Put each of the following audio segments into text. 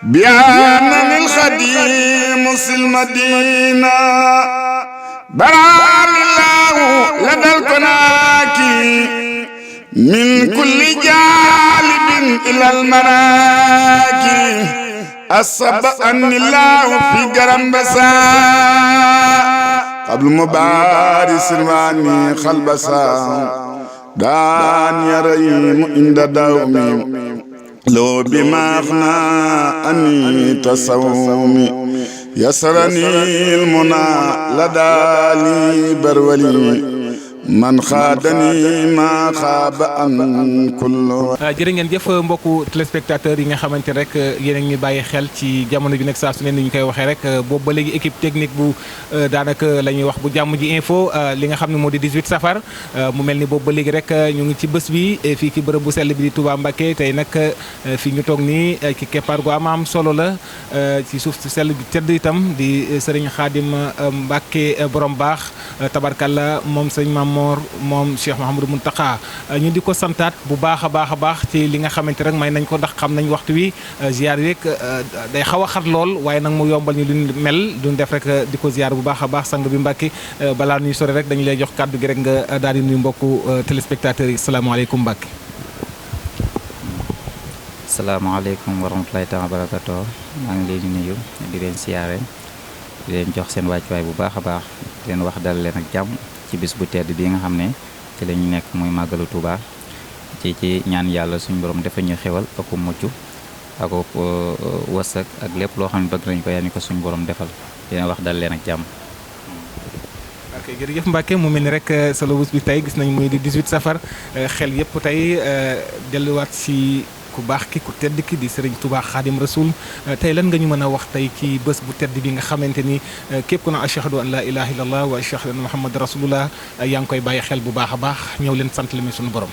بأن الخديم المدينة براني الله لدى الكناكي من كل جالب إلى المراكي أصب أن الله في قرم بسا قبل مبارس واني خلبسا دان يريم عند دومي لو بما أغنى أني تصومي يسرني المنى لدى لي برولي man xaadani ma xaaba an kullu. jërë ngeen jëf mbokku téléspectateurs yi nga xamante rek yéen a ngi bàyyi xel ci jamono bi nag saa su ne ni ñu koy waxee rek boobu ba léegi équipe technique bu daanaka la ñuy wax bu jàmm ji info li nga xam ne moo di 18 safar mu mel ni boobu ba léegi rek ñu ngi ci bés bi fii ci bërëb bu sell bi di Touba Mbacké tey nag fii ñu toog nii ci keppaar gu am solo la ci suuf si sell bi tëdd itam di Serigne Khadim Mbacké borom baax tabarkalla moom sëñ Mamor moom Cheikh Mouhamadou Mountakha ñu di ko santaat bu baax a baax ci li nga xamante rek may nañ ko ndax xam nañ waxtu wi ziar rek day xaw a xat lool waaye nag mu yombal ñu luñ mel duñ def rek di ko ziar bu baax a baax sang bi Mbàkke balaa ñuy sore rek dañu lay jox kàddu gi rek nga daal di nuyu mbokku téléspectateurs yi salaamaaleykum Mbàkke. salaamaaleykum wa rahmatulahi taala wa barakatuh maa ngi leen di nuyu di leen siyaare di leen jox seen wàccuwaay bu baax a baax di leen wax dal leen ak jàmm ci bis bu tedd bi nga xam ne ci la ñu nekk muy màggalu Touba ci ñaan yàlla suñu borom dafa ñu xewal ak mucc ak wërsëg ak lépp loo xam ne bëgg nañ ko yaa ni ko suñu borom defal dina wax dal leen ak jàmm. ok jërëjëf Mbacke mu mel ni rek solo bés bi tey gis nañ muy di 18 safar xel yëpp tey delluwaat si ku baax ki ku tedd ki di Serigne Touba Khadim Rasoul tey lan nga ñu mën a wax tey ci bés bu tedd bi nga xamante ni képp ku ne ashhadu an la ilaha illallah wa ashhadu anna muhammad rasulullah yaa ngi koy bàyyi xel bu baax a baax ñëw leen sant la mi suñu borom.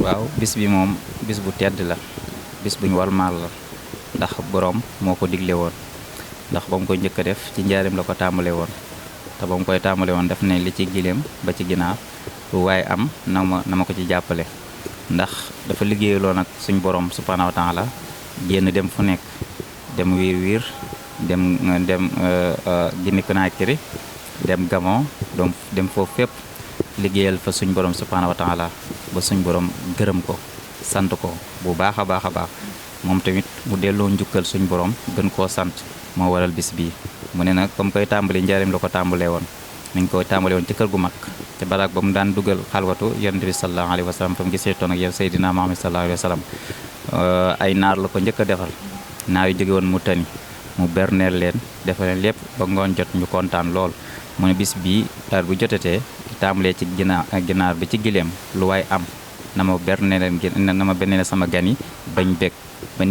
waaw bis bi moom bis bu tedd la bis bu ñu walmaal la ndax borom moo ko digle woon ndax ba mu ko njëkk a def ci njaarim la ko tàmbale woon te ba mu koy tàmbale woon def ne li ci gileem ba ci ginaar lu waaye am na ma ko ci jàppale ndax dafa liggéeyaloo nag suñ borom subhanahu wa taala génn dem fu nekk dem wiir dem Guinée Conakry dem Gabon dem foofu fépp liggéeyal fa suñ borom subhanahu wa taala ba suñ borom gërëm ko sant ko bu baax a baax moom tamit mu delloo njukkal suñ borom gën koo sant moo waral bis bii mu ne nag comme koy tàmbali njaarim la ko tàmbalee woon mi ngi koy tàmbale woon ci kër gu mag te baraag ba mu daan dugal xalwatu yonent bi sallallahu alayhi wa sallam fa mu gisee toon ak yow Seydina Muhammad sallallahu alayhi wa sallam ay naar la ko njëkk a defal naar yu jóge woon mu tani mu berneel leen defal leen lépp ba ngoon jot ñu kontaan lool mu ne bis bii heure bu jotatee tàmbalee ci ginaar bi ci gileem lu waay am na ma berneel sama gan yi bañ bég ba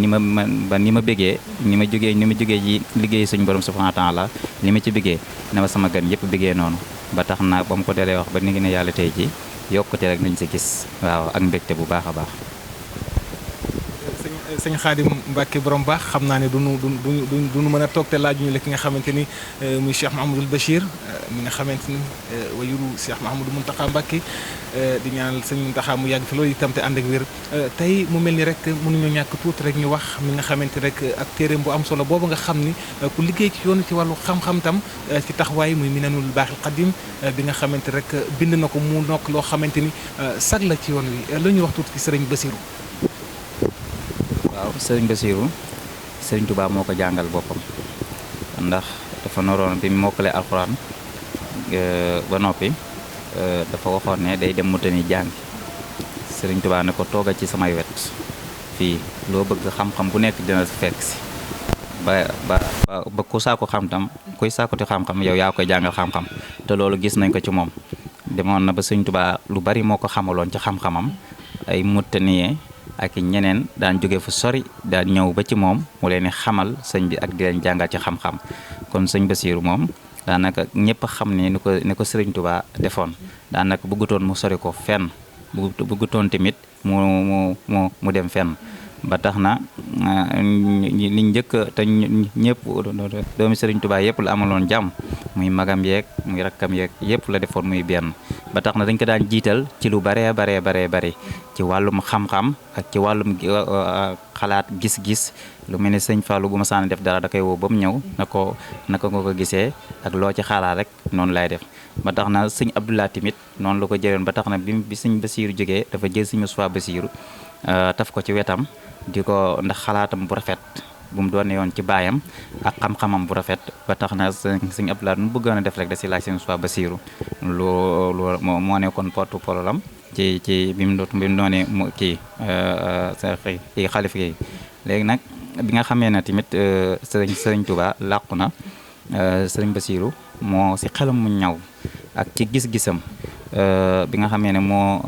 ni ma bégee ni ma jógee ci liggéey suñu borom subhanahu wa taala li ma ci bégee na ma sama gan yëpp bégee noonu ba tax na ba mu ko delee wax ba ni ngi ne yàlla tey ji yokkute rek nañ si gis waaw ak mbégte bu baax a baax. sëñ Khadim Mbacké borom baax xam naa ne duñu mën a toog te laaj ñu la ki nga xamante ni muy Cheikh Mahamadul Bachir mi nga xamante ni wayuru Cheikh Mahamadou Mountakha Mbacké di ñaanal sëñ Mountakha mu yàgg fi loolu itam te ànd ak wér tey mu mel ni rek mënuñu ñàkk tuuti rek ñu wax mi nga xamante rek ak téeréem bu am solo boobu nga xam ni ku liggéey ci yoonu ci wàllu xam-xam tam ci taxawaay muy Minanul Baaxil Qadim bi nga xamante rek bind na ko mu nokk loo xamante ni sag la ci yoon wi la ñuy wax tuuti ci sëriñ Bassirou. waaw sëriñ Bassirou sëriñ Touba moo ko jàngal boppam ndax dafa noroon bi mu mokkalee alxuraan ba noppi dafa waxoon ne day dem Mauritanie jàng sëriñ Touba ne ko toogal ci samay wet fii loo bëgg xam-xam bu nekk dina fekk si ba ku saako xam-xam kuy saakoti xam-xam yow yaa koy jàngal xam-xam te loolu gis nañ ko ci moom demoon na ba sëriñ Touba lu bari moo ko xamaloon ci xam-xamam ay Mauritanie ak ñeneen daan jóge fu sori daan ñëw ba ci moom mu leen xamal sëñ bi ak di leen jàngal ci xam-xam kon sëñ Bassirou moom daanaka ñëpp xam ne ni ko Sëriñ Tuubaa defoon daanaka bëggutoon mu sori ko fenn bëggutoon tamit mu dem fenn ba tax na li njëkk te ñëpp doomi Sëriñ Tuubaa yëpp la amaloon jàmm muy magam yeeg muy rakkam yeeg yëpp la defoon muy benn ba tax na dañ ko daan jiital ci lu baree bari ci wàllum xam-xam ak ci wàllum xalaat gis-gis lu mel ni sëñ Fallou bu ma saan def dara da koy woo ba mu ñëw naka nga ko gisee ak loo ci xalaat rek noonu lay def ba tax na sëñ Abdoulaye tamit noonu la ko jëloon ba tax na bi sëñ Basiiru jógee dafa jël sëñ Moustapha Basiiru taf ko ci wetam di ko ndax xalaatam bu rafet bu mu doon yoon ci baayam ak xam-xamam bu rafet ba tax na sëñ Abdoulaye nu bëggoon a def rek da si laaj sëñ Moustapha Basiiru loolu moo nekkoon porte-parole am ci bi mu doonee kii xalifa yi léegi nag bi nga xamee ne tamit sëriñ Touba làqu na sëriñ Basiiru moo si xelam mu ñaw ak ci gis-gisam bi nga xamee ne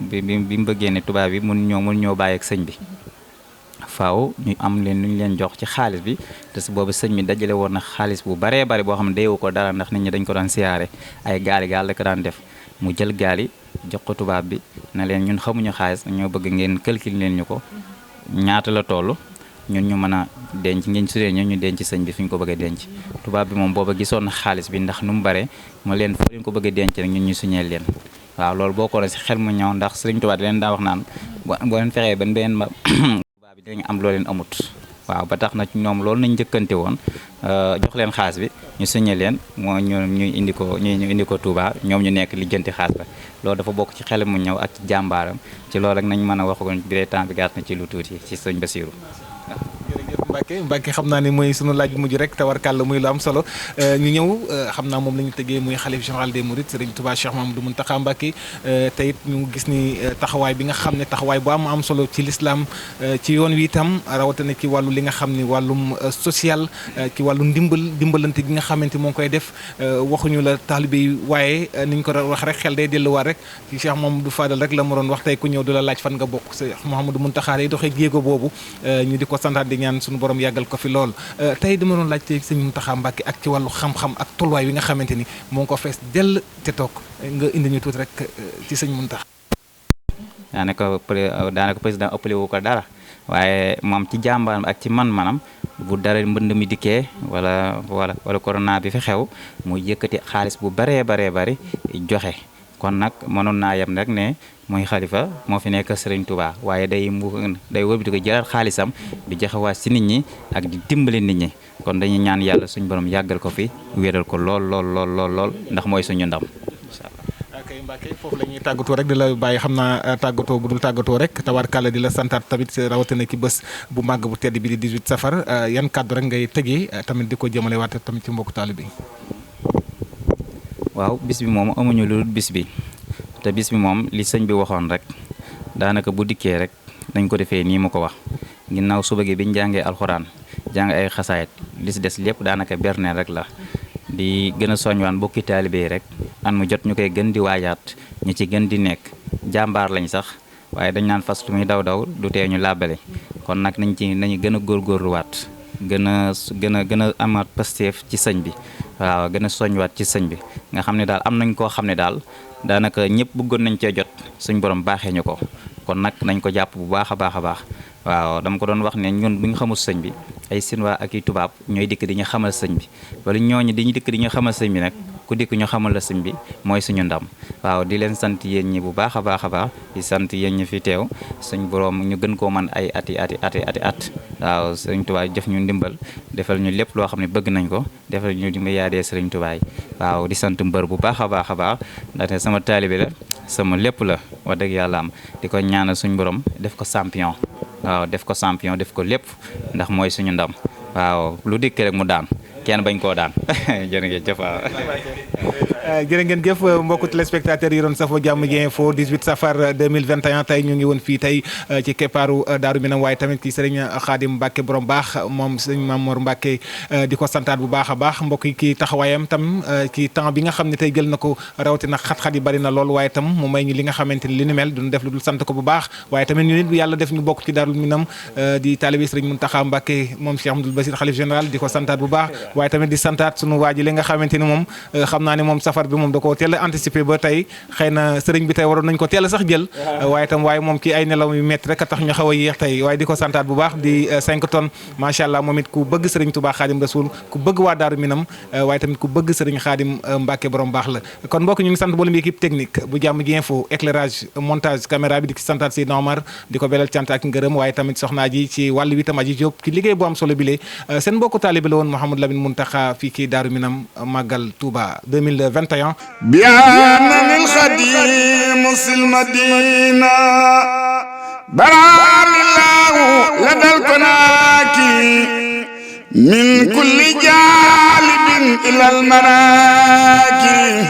bi mu bëggee ne tubaab bi mun ñoo bàyyi ak sëñ bi faaw ñu am leen lu ñu leen jox ci xaalis bi te su boobu sëñ bi dajale woon na xaalis bu baree bari boo xam ne deewu ko dara ndax nit ñi dañ ko daan siyaare ay gaal la ko daan def mu jël gaal yi jox ko tubaab bi na leen ñun xamuñu xaalis ñoo bëgg ngeen calcul leen ñu ko ñaata la toll ñun ñu mën a denc ngeen sudee ñu denc sëñ bi fi ñu ko bëgg a denc tubaab bi moom booba gisoon na xaalis bi ndax nu mu bare mu leen foo leen ko bëgg a denc rek ñun ñu suñeel leen waaw loolu boo ko si xel mu ñëw ndax sëriñ Tuubaa di leen daa wax naan boo leen fexee ba benn tubaab bi dinañ am loo leen amut waaw ba tax na ñoom loolu nañ njëkkante woon jox leen xaalis bi ñu signé leen moo ñu indi ko Touba ñoom ñu nekk lijjanti xaalis ba loolu dafa bokk ci xel mu ñëw ak ci jàmbaaram ci loolu rek nañ mën a waxagoon bi temps bi gàtt na ci lu tuuti ci sëñ Basiiru Mbacke xam naa ni mooy sunu laaj bu mujj rek tawarkàlla muy lu am solo ñu ñëw xam naa moom la ñu tëggee muy xalif général des mourides Serigne Touba Cheikh Mamadou Mountakha Mbacke te it ñu gis ni taxawaay bi nga xam ne taxawaay bu am solo ci l'islam ci yoon wi itam rawatina ci wàllu li nga xam ni wàllum social ci wàllu dimbalante gi nga xamante moo ngi koy def waxuñu la taalibe yi waaye ni ñu ko wax rek xel day delluwaat rek ci Cheikh Mamadou Fadal rek la ma doon wax tey ku ñëw du la laaj fan nga bokk Cheikh Mamadou Mountakha day doxee jéego boobu ñu di ko santaat di ñaan suñu borom yàggal ko fi lool tey dama doon laaj tey sëñ Mountakha Mbacke ak ci wàllu xam-xam ak tolluwaay wi nga xamante ni moo ngi ko fees dell te toog nga indi ñu tuuti rek ci sëñ Mountakha. daanaka président ëppale wu ko dara waaye moom ci jàmbaram ak ci man-manam bu dara mbënd mi dikkee wala corona bi fi xew mu yëkkati xaalis bu baree bari joxe kon nag mënoon naa yem rek ne mooy xalifa moo fi nekk Serigne Touba waaye day wëlbati ko jëlaat xaalisam di joxewaat si nit ñi ak di dimbali nit ñi kon dañuy ñaan yàlla suñu borom yàggal ko fi wéral ko lool ndax mooy suñu ndam. kay Mbacke foofu la ñuy tàggatoo rek di la bàyyi xam naa tàggatoo bu dul tàggatoo rek tabarkàlla di la santaat tamit rawatina ki bés bu màgg bu tedd bi di 18 safar yan kàddu rek ngay tëjee tamit di ko jëmale waat tamit ci mbokku taalibe bi. waaw bis bi moom amuñu lu bis bi te bis bi moom li sëñ bi waxoon rek daanaka bu dikkee rek dañ ko defee nii mu ko wax ginnaaw suba gi biñ jàngee alxuraan jàng ay xasaayit li si des lépp daanaka berneel rek la di gën a soñwaan mbokki taalibe yi rek an mu jot ñu koy gën di waajaat ñi ci gën di nekk jàmbaar lañ sax waaye dañ naan fas lu muy daw du tee ñu làbbale kon nag nañu gën a góorgóorluwaat gën a amaat pasteef ci sëñ bi waaw gën a soñwaat ci sëñ bi nga xam ne daal am nañ koo xam ne daal daanaka ñëpp bëggoon nañ cee jot suñ borom baaxee ñu ko kon nag nañ ko jàpp bu baax a baax waaw dama ko doon wax ne ñun bu ñu xamul sëñ bi ay Sinwaa ak i tubaab ñooy dikk di ñu xamal sëñ bi wala ñooñu di ñu dikk di ñu xamal sëñ bi nag ku dikk ñu xamal la sëñ bi mooy suñu ndam waaw di leen sant yéen ñi bu baax a baax di sant yéen ñi fi teew suñ borom ñu gën koo man ay ati at waaw sëriñ Tuubaa def ñu ndimbal defal ñu lépp loo xam ne bëgg nañ ko defal ñu di ma yaadee sëriñ Tuubaa waaw di sant mbër bu baax a baax ndaxte sama taalibe la sama lépp la wax dëgg yàlla am di ko ñaanal suñ borom def ko champion waaw def ko lépp ndax mooy suñu ndam waaw lu dikk rek mu daan kenn bañ koo daan jërëjëf waaw. jërë ngeen jëf mbokku téléspectateurs yi doon safo Jàmm Ji Info 18 safar 2021 tey ñu ngi woon fii tey ci keppaaru Daaru Minam waaye tamit ci sëriñ Xaadim Mbacke borom baax moom sëriñ Mamour Mbacke di ko santaat bu baax a baax mbokk yi kii taxawaayam tam ci temps bi nga xam ne tey jël na ko rawatina xat-xat yi bari na lool waaye tam mu may ñu li nga xamante ni li ni mel duñu def lu dul sant ko bu baax waaye tamit ñu nit yàlla def ñu bokk ci Daaru Minam di taalibe sëriñ Mountakha Mbacke moom Cheikh Abdoul Basir xalif général di ko santaat bu baax waaye tamit di santaat sunu waa ji li nga xamante ni moom xam naa ne moom safar safar bi moom da koo teel a anticiper ba tey xëy na sëriñ bi tey waroon nañ ko teel a sax jël waaye moom ci ay nelaw yu métti rek a tax ñu xaw a yéex tey waaye di ko santaat bu baax di 5 tonnes macha allah moom it ku bëgg sëriñ Touba Xaadim Rasul ku bëgg waa Daaru Minam waaye tamit ku bëgg sëriñ Xaadim Mbàkke borom baax la kon mbokk ñu ngi sant mboolem équipe technique bu Jàmm ji info éclairage montage caméra bi di ci santaat Seydina Omar di ko belal cant ak ngërëm waaye tamit soxnaa ji ci wàllu wi tam Aji Diop ci liggéey bu am solo bi lee seen mbokku taalibe la woon Mouhamadou Lamine Muntaxa fii ci Daaru Minam Màggal Touba 2021 بيان الخديم المدينة برام الله لدى الكناكي من كل جالب إلى المراكي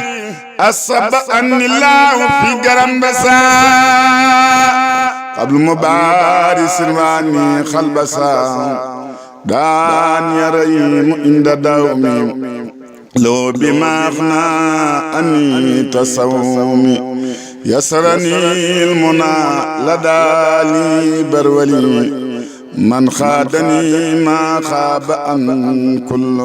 أصب أن الله في قرم بسا قبل مبارس الواني خلبسا دان يريم عند دومي لو بما أغنى أني تصومي يسرني المنى لدى لي برولي من خادني ما خاب أن كل